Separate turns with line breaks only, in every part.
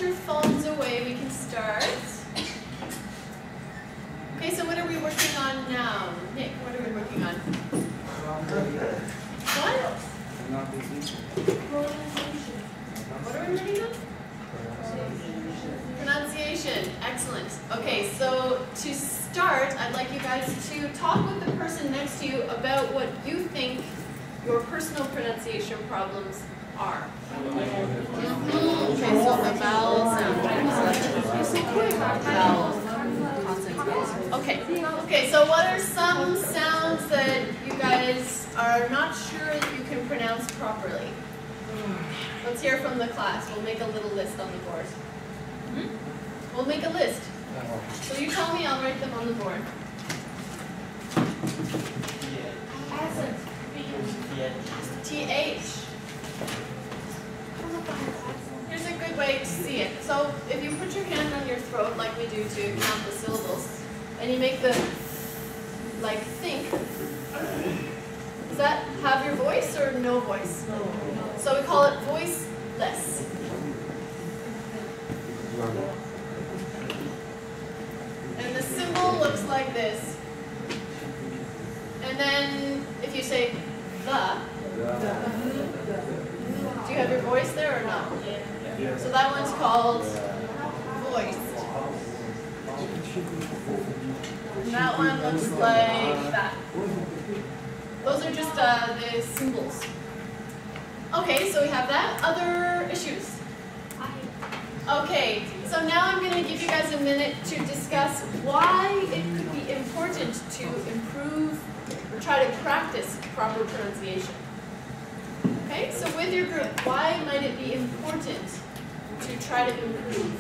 your phones away, we can start. Okay, so what are we working on now? Nick, what are we working on? What? What are we working on? Pronunciation. Excellent. Okay, so to start, I'd like you guys to talk with the person next to you about what you think your personal pronunciation problems are. Okay, so the vowel sound. Vowel. Okay. Okay, so what are some sounds that you guys are not sure that you can pronounce properly? Let's hear from the class. We'll make a little list on the board. We'll make a list. So you tell me, I'll write them on the board. TH. Here's a good way to see it. So if you put your hand on your throat like we do to count the syllables, and you make the, like, think, does that have your voice or no voice? No. So we call it voiceless. And the symbol looks like this. And then if you say the, do you have your voice there or no? Yeah. So that one's called voiced. And that one looks like that. Those are just the symbols. Okay, so we have that. Other issues? Okay, so now I'm going to give you guys a minute to discuss why it could be important to improve or try to practice proper pronunciation. Okay, so with your group, why might it be important to try to improve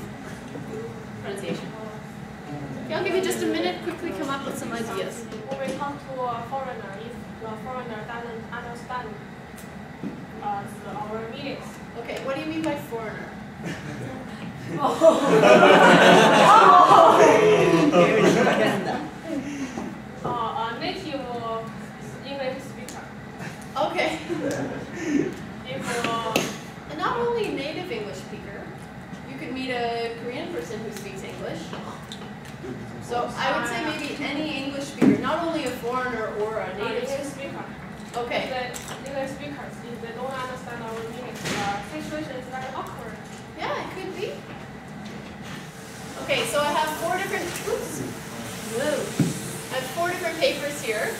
pronunciation? Okay, I'll give you just a minute, quickly come up with some ideas.
When we come to a foreigner, if the foreigner doesn't understand our meanings.
Okay, what do you mean by foreigner?
A native English speaker.
Okay.
If
And not only a native English speaker, you could meet a Korean person who speaks English. So I would say maybe any English speaker, not only a foreigner or a native
speaker.
Okay.
The English speakers, if they don't understand our meanings, the situation is very awkward.
Yeah, it could be. Okay, so I have four different papers here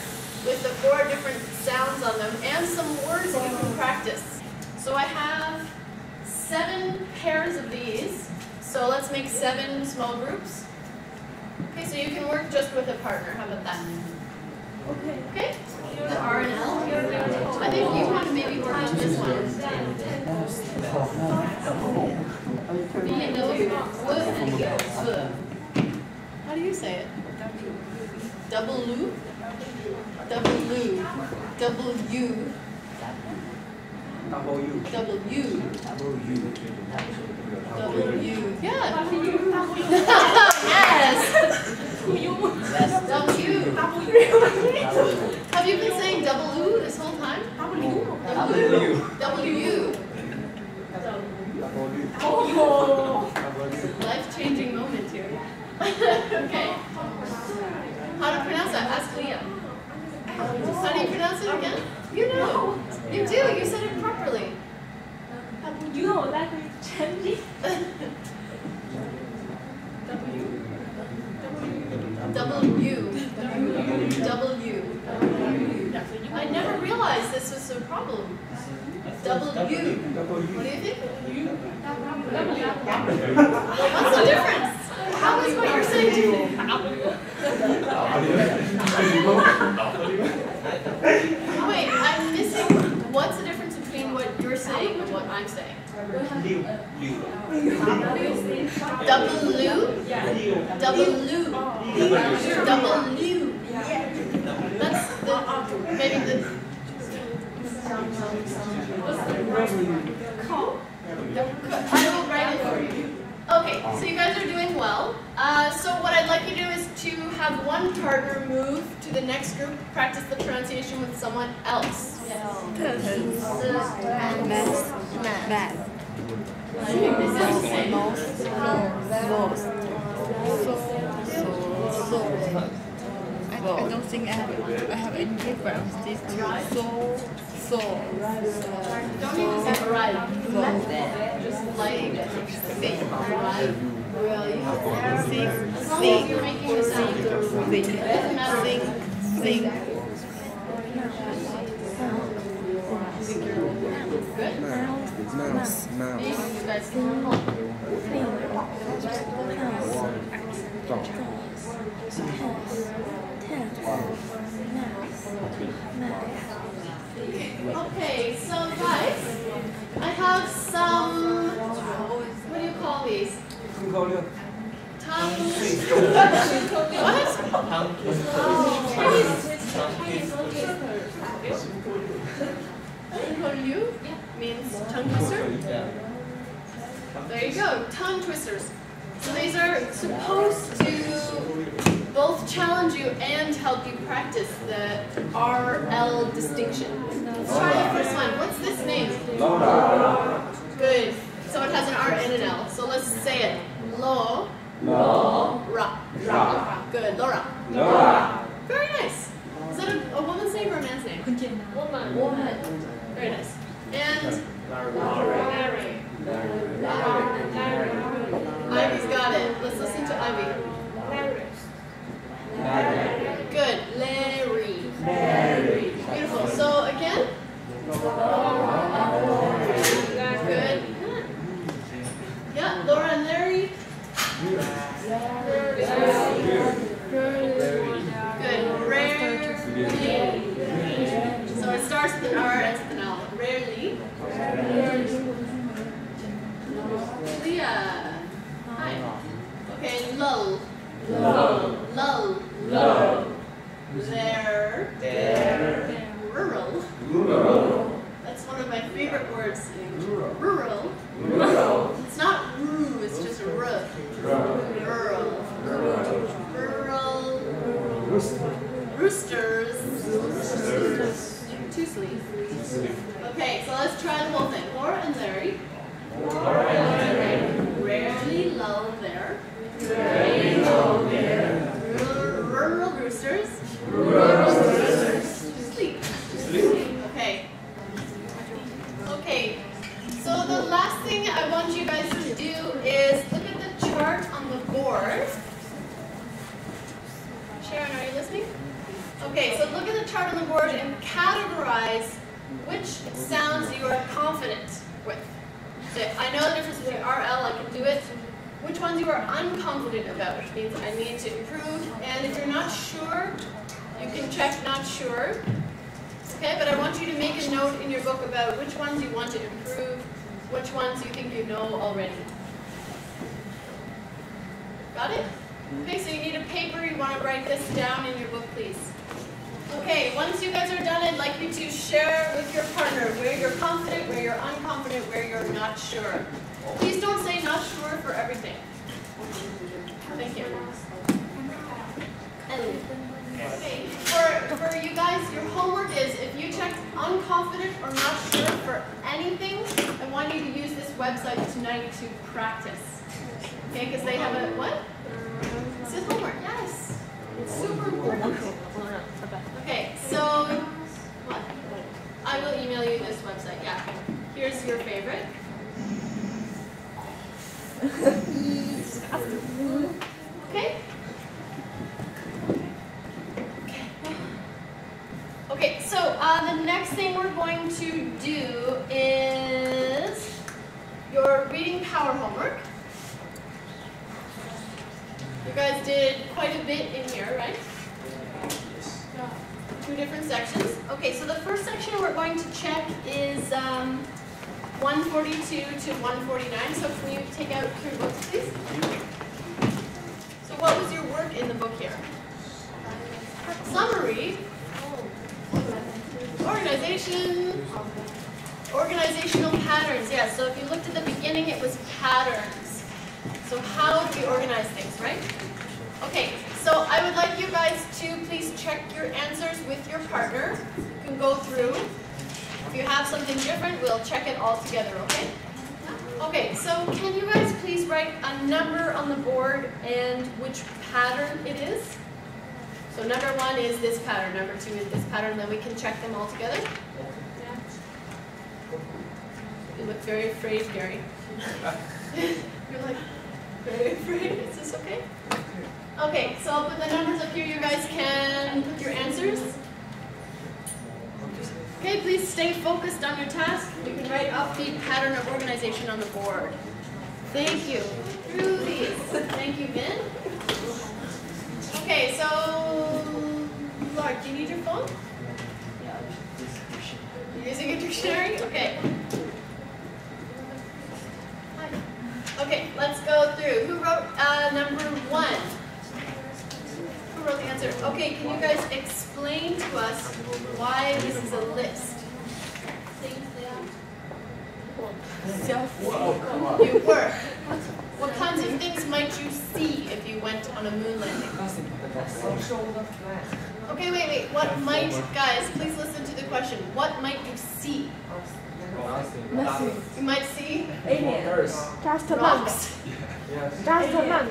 with the 4 different sounds on them and some words that you can practice. So I have 7 pairs of these. So let's make 7 small groups. Okay, so you can work just with a partner. How about that?
Okay.
Okay? The R and L. I think you want to maybe work on this one. B and W. How do you say it? Double loop? Double loop. Double U. Double U. Double U. Yeah. Yes. W. Have you been saying double U this whole time? W.
Oh.
Life-changing moment here. Okay. How to pronounce that? Ask Leah. How do you pronounce it again? You know. You do. You said it properly.
You know, that is changing.
W. I never realized this was a problem. W. What do you think? What's the difference? How is what you're saying different? Wait, I'm missing. What's the difference between what you're saying and what I'm saying? W. That's maybe the. I will write it for you. Okay, so you guys are doing well. So what I'd like you to do is to have one partner move to the next group, practice the pronunciation with someone else. I think this is the same.
I don't think I have any difference. These two. So.
Don't need to separate. Just like sing, right? Really? As long as you're making the sound. It doesn't matter.
Sing.
Good?
Mouse.
You guys can Okay, so guys, I have some, what do you call these? Tongue. What? You means tongue twister? There you go, tongue twisters. So these are supposed to both challenge you and help you practice the RL distinction. Let's try the first one. What's this name?
Laura.
Good. So it has an R and an L. So let's say it. Lo. Ra. Good. Laura. Very nice. Is that a woman's name or a man's name? Woman. Very nice. And Ivy's got it. Let's listen to Ivy. Good. Larry. Beautiful. So again. Good. Yeah, Laura and Larry. Good. Rarely. So it starts with an R, ends with an L. Rarely. Leah. Hi. Okay, lull. There. Rural. That's one of my favorite words. Rural. It's not roo, it's just r. Rural. Roosters. Two sleeves. Okay, so let's try the whole thing. Laura and Larry. Rarely lull there. Rural roosters. Sleep. Okay. So the last thing I want you guys to do is look at the chart on the board. Sharon, are you listening? Okay, so look at the chart on the board and categorize which sounds you are confident with. So I know the difference between RL, I can do it. Which ones you are unconfident about, which means I need to improve. And if you're not sure, you can check not sure. Okay, but I want you to make a note in your book about which ones you want to improve, which ones you think you know already. Got it? Okay, so you need a paper, you want to write this down in your book, please. Okay, once you guys are done, I'd like you to share with your partner where you're confident, where you're unconfident, where you're not sure. Please don't say not sure for everything. Thank you. Okay, for you guys, your homework is if you checked unconfident or not sure for anything, I want you to use this website tonight to practice. Okay, because they have a, what? This is homework, yes. It's super important. Okay, so, what? I will email you this website, yeah. Here's your favorite. Okay? Okay, so the next thing we're going to do is your reading power homework. You guys did quite a bit in here, right? Two different sections. Okay, so the first section we're going to check is 142 to 149. So can you take out your books, please? So what was your work in the book here? Summary. Organizational patterns. Yeah, so if you looked at the beginning, it was patterns. So how do we organize things, right? Okay, so I would like you guys to please check your answers with your partner. You can go through. If you have something different, we'll check it all together, okay? Okay, so can you guys please write a number on the board and which pattern it is? So number 1 is this pattern, number 2 is this pattern, and then we can check them all together. Yeah. You look very afraid, Gary. You're like, very afraid? Is this okay? Okay, so I'll put the numbers up here. You guys can put your answers. Okay, please stay focused on your task. You can write up the pattern of organization on the board. Thank you. Through these. Thank you, Vin. Okay, so, Lark, do you need your phone? You're using a dictionary? Okay. Hi. Okay, let's go through. Who wrote number 1? Who wrote the answer? Okay, can you guys explain to us why this is a list? You work. What kinds of things might you see if you went on a moon landing? Okay, wait. What might, guys, please listen to the question. What might you see?
Nothing.
You might see
Aliens.
Just
rocks.
Just land.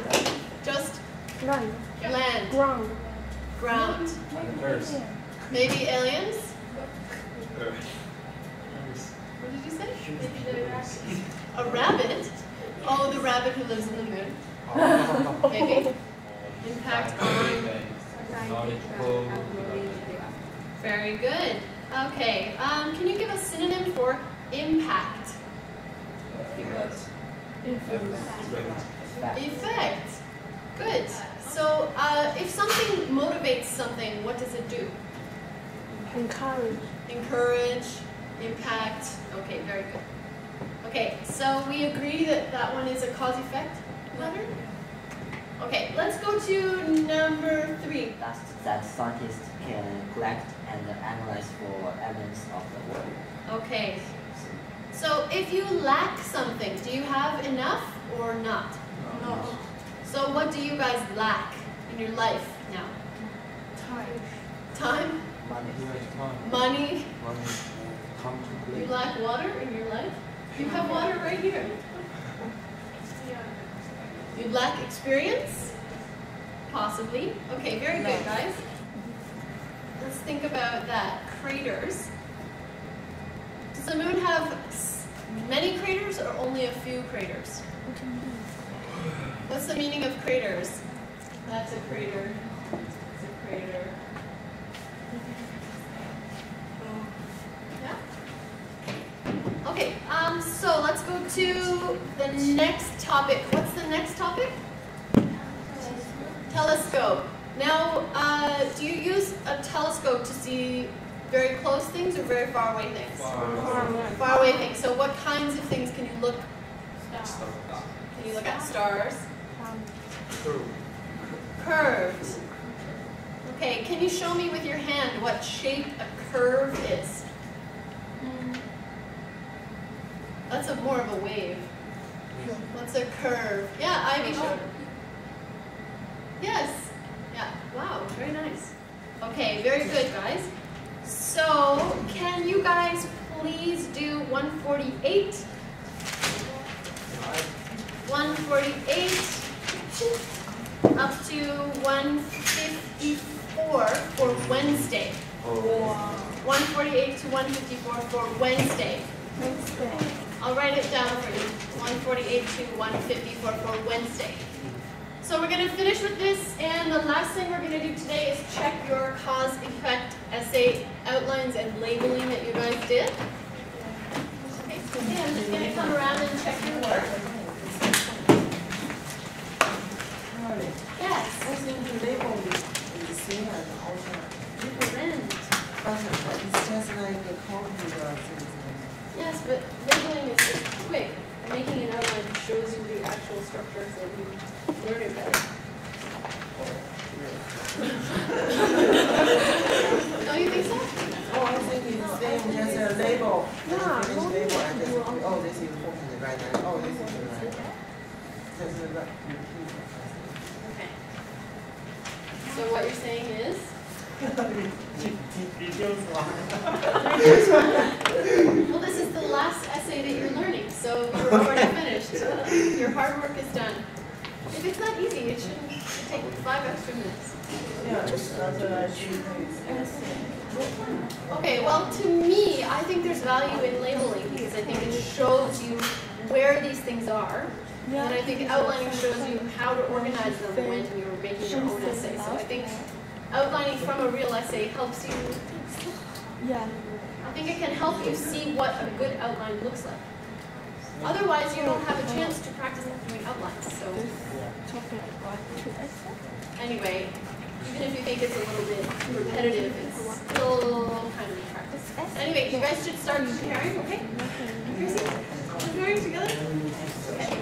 Just
Land.
land.
Ground.
Ground. Maybe aliens? What did you say? A rabbit? Oh, the rabbit who lives in the moon. Maybe. Impact on. Very good. Okay. Can you give a synonym for impact? Effect. Good. So, if something motivates something, what does it do?
Encourage.
Encourage, impact. Okay, very good. Okay, so we agree that that one is a cause-effect pattern? Okay, let's go to number 3.
That scientists can collect and analyze for evidence of the world.
Okay. So if you lack something, do you have enough or not?
No.
So what do you guys lack in your life now? Time? Money? You lack water in your life? You have water right here. You lack experience? Possibly. Okay, very good, guys. Let's think about that. Craters. Does the moon have many craters or only a few craters? What's the meaning of craters? That's a crater. It's a crater. Yeah? Okay, so let's go to the next topic. What's the next topic? Telescope. Now, do you use a telescope to see very close things or very far away things? Far away things. So what kinds of things can you look at? Can you look at? Stars? Curved. Okay, can you show me with your hand what shape a curve is? That's more of a wave. What's a curve? Yeah, Ivy showed. Yes. Yeah. Wow. Very nice. Okay. Very good, guys. So, can you guys please do 148? 148 up to 154 for Wednesday. 148 to 154 for Wednesday. I'll write it down for you. 148 to 154 for Wednesday. So we're going to finish with this, and the last thing we're going to do today is check your cause-effect essay outlines and labeling that you guys did. Okay, so I'm just going to come around and check your work. Yes. Different.
It's just like a computer.
Yes, but labeling is just quick. Making an outline shows you the actual structure so you learn it better. Don't you think so?
Oh, I think it's the same, just a label. Just finish label and just, oh, this is important right now. Oh, this is right. Just repeat.
Okay. So what you're saying is? Well, this is the last essay that you're learning, so you're already finished. hard work is done. If it's not easy, it shouldn't take 5 extra minutes. Okay, well, to me, I think there's value in labeling because I think it shows you where these things are. And I think outlining shows you how to organize them when you're making your own essay. So I think outlining from a real essay helps you.
Yeah.
I think it can help you see what a good outline looks like. Otherwise, you don't have a chance to practice doing outlines. So anyway, even if you think it's a little bit repetitive, it's still kind of practice. Anyway, you guys should start preparing, okay? Tracy, preparing together? Okay.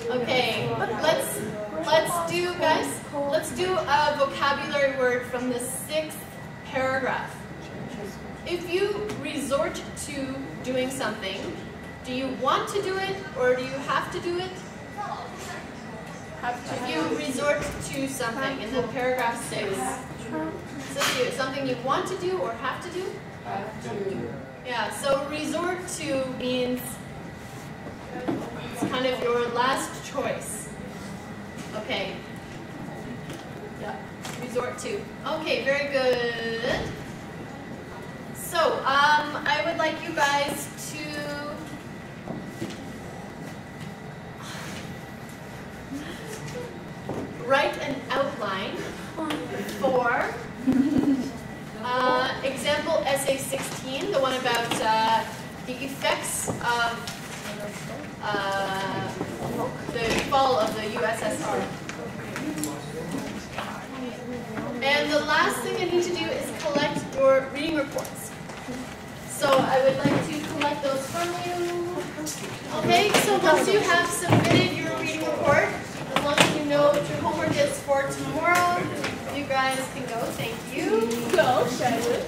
Okay, let's do a vocabulary word from the 6th paragraph. If you resort to doing something, do you want to do it or do you have to do it? If you resort to something in the paragraph 6, so something you want to do or have to do?
Have to.
Yeah, so resort to means it's kind of your last choice. Okay. Yeah, resort to. Okay, very good. So, I would like you guys to write an outline for example essay 16, the one about the effects of the fall of the USSR. And the last thing I need to do is collect your reading reports. So I would like to collect those from you. Okay, so once you have submitted your reading report, as long as you know what your homework is for tomorrow, you guys can go. Thank you.
Go, Charlotte.